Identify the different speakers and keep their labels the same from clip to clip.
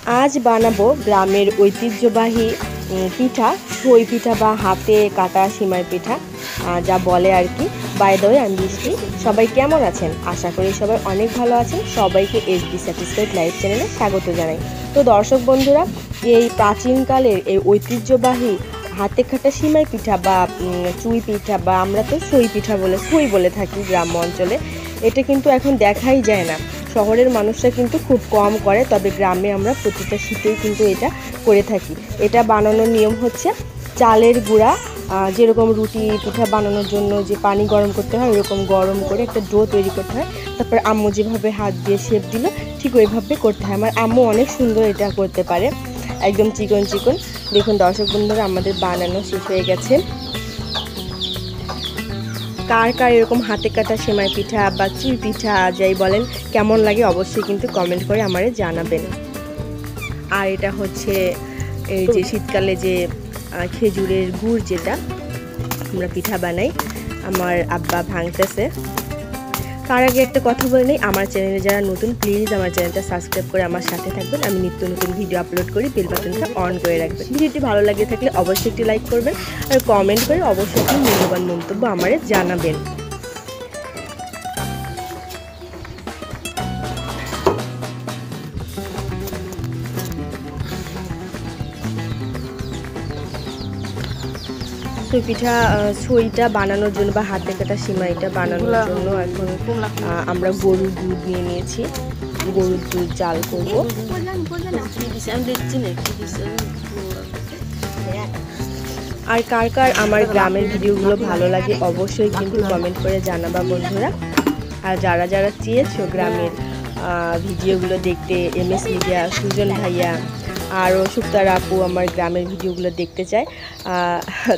Speaker 1: আজ বানাবো গ্রামের ঐতিহ্যবাহী পিঠা, সই পিঠা বা হাতে কাটা সিমাই পিঠা যা বলে আর কি। বাই দ্য ওয়ে, আমি বৃষ্টি। সবাই কেমন আছেন? আশা করি সবাই অনেক ভালো আছেন। সবাইকে এসবি স্যাটিসফাইড লাইফ চ্যানেলে স্বাগত জানাই। তো দর্শক বন্ধুরা, এই প্রাচীনকালের এই ঐতিহ্যবাহী হাতে কাটা সিমাই পিঠা বা চুই পিঠা বা আমরা তো সই পিঠা সই বলে থাকি গ্রাম্য অঞ্চলে, এটা কিন্তু এখন দেখাই যায় না। শহরের মানুষরা কিন্তু খুব কম করে, তবে গ্রামে আমরা প্রতিটা শীতেই কিন্তু এটা করে থাকি। এটা বানানোর নিয়ম হচ্ছে চালের গুঁড়া, যেরকম রুটি পিঠা বানানোর জন্য যে পানি গরম করতে হয় ওরকম গরম করে একটা ডো তৈরি করতে হয়। তারপর আম্মু যেভাবে হাত দিয়ে শেপ দিল ঠিক ওইভাবে করতে হয়। আমার আম্মু অনেক সুন্দর এটা করতে পারে, একদম চিকন চিকন। দেখুন দর্শক বন্ধুরা, আমাদের বানানো শেষ হয়ে গেছে। কার কার এরকম হাতে কাটা সেমাই পিঠা বা চুই পিঠা যাই বলেন কেমন লাগে অবশ্যই কিন্তু কমেন্ট করে আমারে জানাবেন। আর এটা হচ্ছে এই যে শীতকালে যে খেজুরের গুড় যেটা আমরা পিঠা বানাই, আমার আব্বা ভাঙতেছে। তার আগে একটা কথা বলে নেই, আমার চ্যানেলে যারা নতুন প্লিজ আমার চ্যানেলটা সাবস্ক্রাইব করে আমার সাথে থাকবেন। আমি নিত্য নতুন ভিডিও আপলোড করি, বেল বাটনটা অন করে রাখবেন। ভিডিওটি ভালো লাগে থাকলে অবশ্যই একটি লাইক করবেন আর কমেন্ট করে অবশ্যই একটি মূল্যবান মন্তব্য আমারে জানাবেন। সই পিঠা সইটা বানানোর জন্য বা হাতে কাটা সিমাইটা বানানোর জন্য এখন আমরা গরুর দুধ নিয়ে নিয়েছি। গরুর দুধ জাল করবো। আর কার কার আমার গ্রামের ভিডিওগুলো ভালো লাগে অবশ্যই কিন্তু কমেন্ট করে জানাবা বন্ধুরা। আর যারা যারা চেয়েছো গ্রামের ভিডিওগুলো দেখতে, MS মিডিয়া, সুজন ভাইয়া আরও সুক্তার আপু আমার গ্রামের ভিডিওগুলো দেখতে চায়,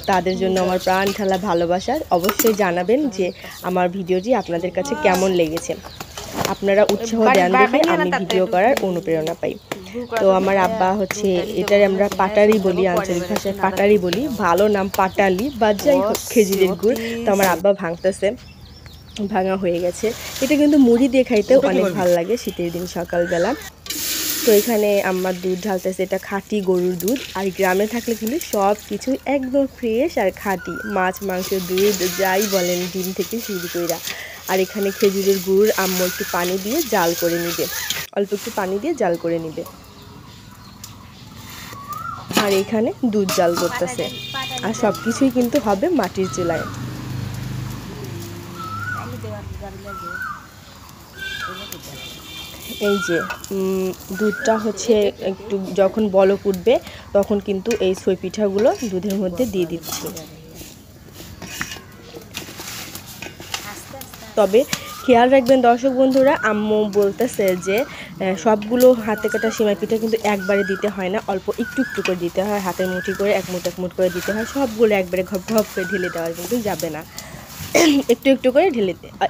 Speaker 1: তাদের জন্য আমার প্রাণ ঢালা ভালোবাসা। অবশ্যই জানাবেন যে আমার ভিডিওটি আপনাদের কাছে কেমন লেগেছে। আপনারা উৎসাহ দেন দেখে আমি ভিডিও করার অনুপ্রেরণা পাই। তো আমার আব্বা হচ্ছে, এটারে আমরা পাটারি বলি, আঞ্চলিক ভাষায় পাটারি বলি, ভালো নাম পাটালি বা যাই হোক খেজুরের গুড়। তো আমার আব্বা ভাঙতেছে, ভাঙা হয়ে গেছে। এটা কিন্তু মুড়ি দিয়ে খাইতেও অনেক ভালো লাগে শীতের দিন সকালবেলা। তো এখানে আমার দুধ ঢালতেছে, এটা খাঁটি গরুর দুধ। আর গ্রামে থাকলে কিন্তু সব কিছু একদম ফ্রেশ আর খাঁটি, মাছ মাংস দুধ যাই বলেন, ডিম থেকে শুরু কইরা। আর এখানে খেজুরের গুড় আম্মু একটু পানি দিয়ে জাল করে নিবে, অল্প একটু পানি দিয়ে জাল করে নিবে। আর এখানে দুধ জাল করতেছে। আর সব কিছুই কিন্তু হবে মাটির চুলায়। এই যে দুধটা হচ্ছে একটু যখন বলক উঠবে তখন কিন্তু এই সই পিঠাগুলো দুধের মধ্যে দিয়ে দিচ্ছি। তবে খেয়াল রাখবেন দর্শক বন্ধুরা, আম্মু বলতেছে যে সবগুলো হাতে কাটা সিমাই পিঠা কিন্তু একবারে দিতে হয় না, অল্প একটু একটু করে দিতে হয়, হাতের মুঠি করে এক মুঠ করে দিতে হয়। সবগুলো একবারে ঘপ ঘপ করে ঢেলে দেওয়া কিন্তু যাবে না, একটু একটু করে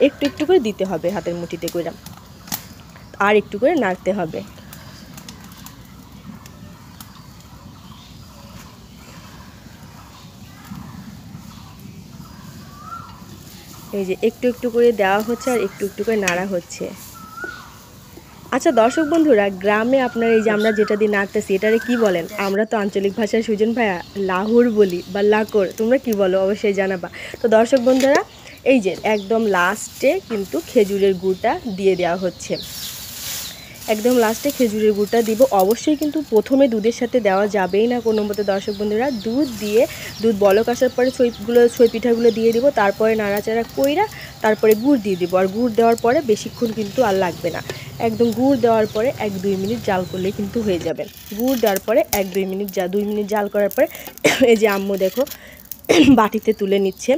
Speaker 1: একটু একটু করে দিতে হবে হাতের মুঠিতে করে, আর একটু করে নাড়তে হবে। এই যে একটু একটু করে দেওয়া হচ্ছে আর একটু একটু করে নাড়া হচ্ছে। আচ্ছা দর্শক বন্ধুরা, গ্রামে আপনার এই যে আমরা যেটা দিয়ে নাড়তেছি এটারে কি বলেন? আমরা তো আঞ্চলিক ভাষায় সুজন ভাইয়া লাহুর বলি বা লাকর, তোমরা কি বলো অবশ্যই জানাবা। তো দর্শক বন্ধুরা, এই যে একদম লাস্টে কিন্তু খেজুরের গুড়টা দিয়ে দেওয়া হচ্ছে। একদম লাস্টে খেজুরের গুড়টা দিব। অবশ্যই কিন্তু প্রথমে দুধের সাথে দেওয়া যাবেই না কোনো মতে দর্শক বন্ধুরা। দুধ বলক আসার পরে সই পিঠাগুলো দিয়ে দিব, তারপরে নাড়াচাড়া কইরা তারপরে গুড় দিয়ে দিব। আর গুড় দেওয়ার পরে বেশিক্ষণ কিন্তু আর লাগবে না, একদম গুড় দেওয়ার পরে 1-2 মিনিট জাল করলে কিন্তু হয়ে যাবে। গুড় দেওয়ার পরে 1-2 মিনিট 2 মিনিট জাল করার পরে এই যে আম্মু দেখো বাটিতে তুলে নিচ্ছে।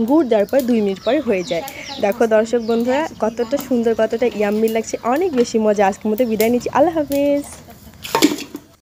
Speaker 1: গুড় দেওয়ার পর 2 মিনিট পরে হয়ে যায়। দেখো দর্শক বন্ধুরা কতটা সুন্দর, কতটা ইয়াম্মি লাগছে, অনেক বেশি মজা। আজকের মতো বিদায় নিচ্ছি, আল্লাহ হাফেজ।